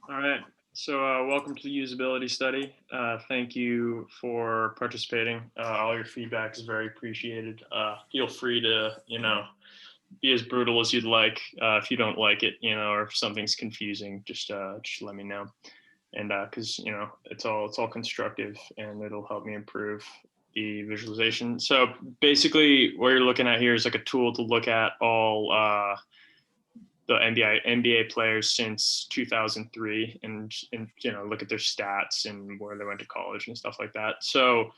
All right. So, welcome to the usability study. Thank you for participating. All your feedback is very appreciated. Feel free to, be as brutal as you'd like. If you don't like it, or if something's confusing, just let me know. And because it's all constructive, and it'll help me improve the visualization. So basically, what you're looking at here is like a tool to look at all the NBA players since 2003, and look at their stats and where they went to college and stuff like that. So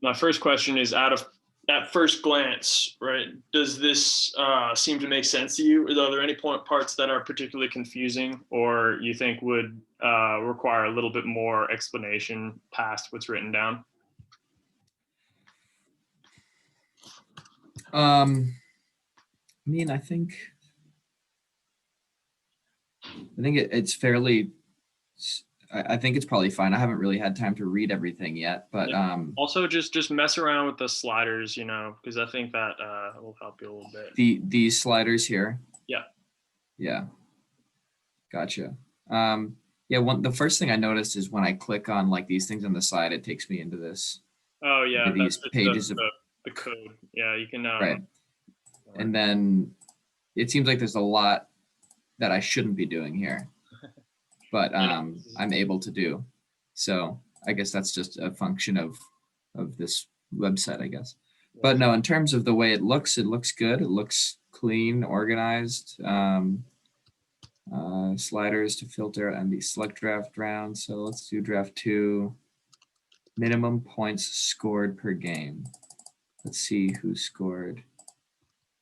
my first question is, out of at first glance, right? Does this seem to make sense to you? Are there any parts that are particularly confusing, or you think would require a little bit more explanation past what's written down? I mean, it's fairly. I think it's probably fine. I haven't really had time to read everything yet, but Yeah. Also, just mess around with the sliders, because I think that will help you a little bit. these sliders here. Yeah. Yeah, gotcha. Yeah, the first thing I noticed is when I click on like these things on the side, it takes me into this Oh yeah, into that's these just pages of the code. Yeah, you can. right, and then it seems like there's a lot that I shouldn't be doing here, but I'm able to do. So I guess that's just a function of this website, I guess. But no, in terms of the way it looks good. It looks clean, organized. Sliders to filter and the select draft round. So let's do draft 2. Minimum points scored per game. Let's see who scored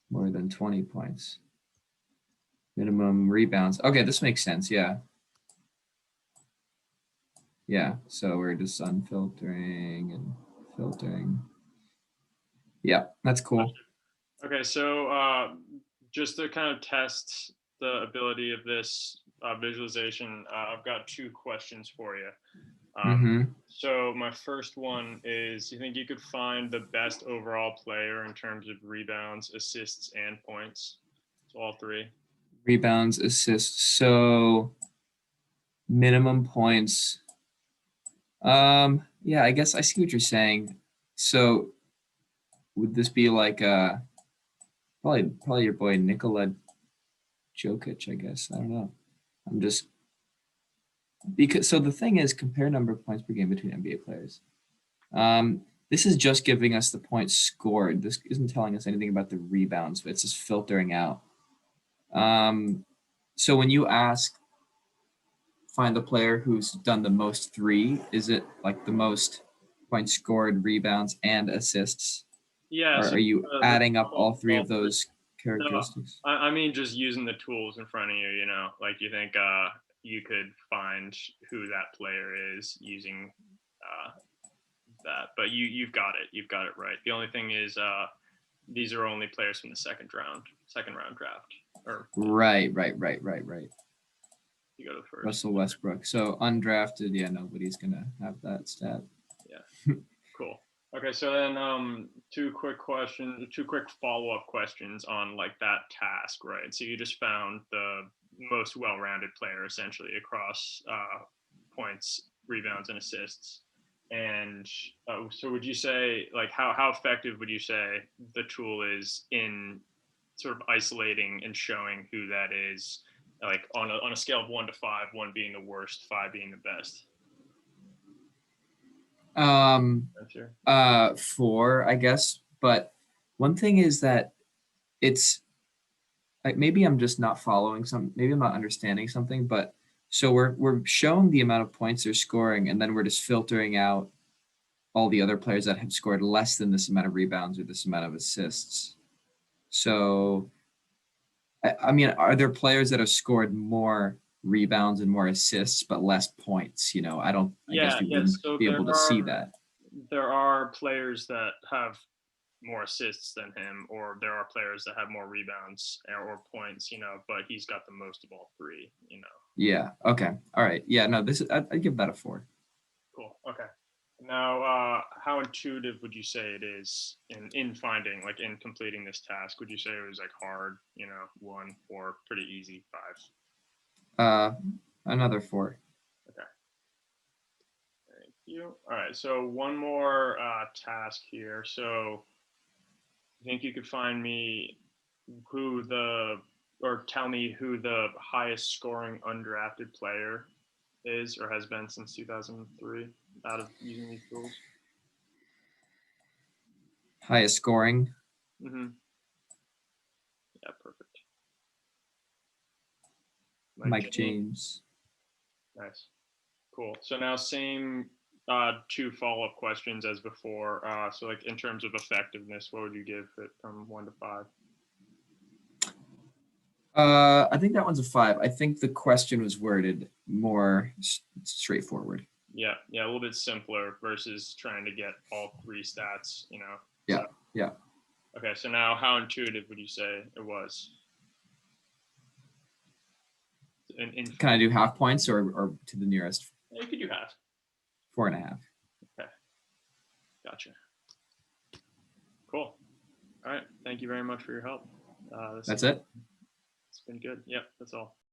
more than 20 points. Minimum rebounds. Okay, this makes sense. Yeah. Yeah, so we're just unfiltering and filtering. Yeah, that's cool. Okay, so just to kind of test the ability of this visualization, I've got two questions for you. So my first one is, you think you could find the best overall player in terms of rebounds, assists, and points? So all three. Rebounds, assists. So minimum points. Yeah, I guess I see what you're saying. So would this be like probably your boy Nikola Jokic, I guess. I don't know. I'm just because so the thing is compare number of points per game between NBA players. This is just giving us the points scored. This isn't telling us anything about the rebounds. It's just filtering out. So when you ask, find the player who's done the most three, is it like the most points scored, rebounds, and assists? Yeah. Or So are you adding up all three of three. those No, characteristics? I mean just using the tools in front of you. Like you think you could find who that player is using uh, that, but you've got it. You've got it right. The only thing is these are only players from the second round draft. Or Right. you go to the first. Russell Westbrook. So undrafted, yeah, nobody's gonna have that stat. Yeah. Cool. Okay, so then two quick follow up questions on like that task, right? So you just found the most well rounded player essentially across points, rebounds, and assists. And so would you say, like, how effective would you say the tool is in sort of isolating and showing who that is, like on a scale of 1 to 5, 1 being the worst, 5 being the best? Um, Answer. 4, I guess. But one thing is that it's like maybe I'm just not following maybe I'm not understanding something, but so we're showing the amount of points they're scoring, and then we're just filtering out all the other players that have scored less than this amount of rebounds or this amount of assists. So I mean, are there players that have scored more rebounds and more assists but less points? I guess Yeah, we yes. wouldn't So be able to see that. there are players that have more assists than him, or there are players that have more rebounds or points, but he's got the most of all three. Yeah. Okay. All right. Yeah. No, this is I'd give that a 4. Cool. Okay. Now, how intuitive would you say it is in finding, like in completing this task? Would you say it was like hard, 1, or pretty easy, 5? Another 4. Okay. Thank you. All right. So one more task here. So I think you could find me or tell me who the highest scoring undrafted player is or has been since 2003 out of using these tools. Highest scoring, Mm-hmm. Yeah, perfect. Mike James. Nice. Cool. So now same 2 follow-up questions as before. So like in terms of effectiveness, what would you give it from 1 to 5? I think that one's a 5. I think the question was worded more straightforward. Yeah, a little bit simpler versus trying to get all 3 stats, Yeah, So, yeah. okay, so now how intuitive would you say it was? Can I do half points or to the nearest? You could do half. 4.5. Okay, gotcha. Cool. All right, thank you very much for your help. That's it. It's been good. Yep, that's all.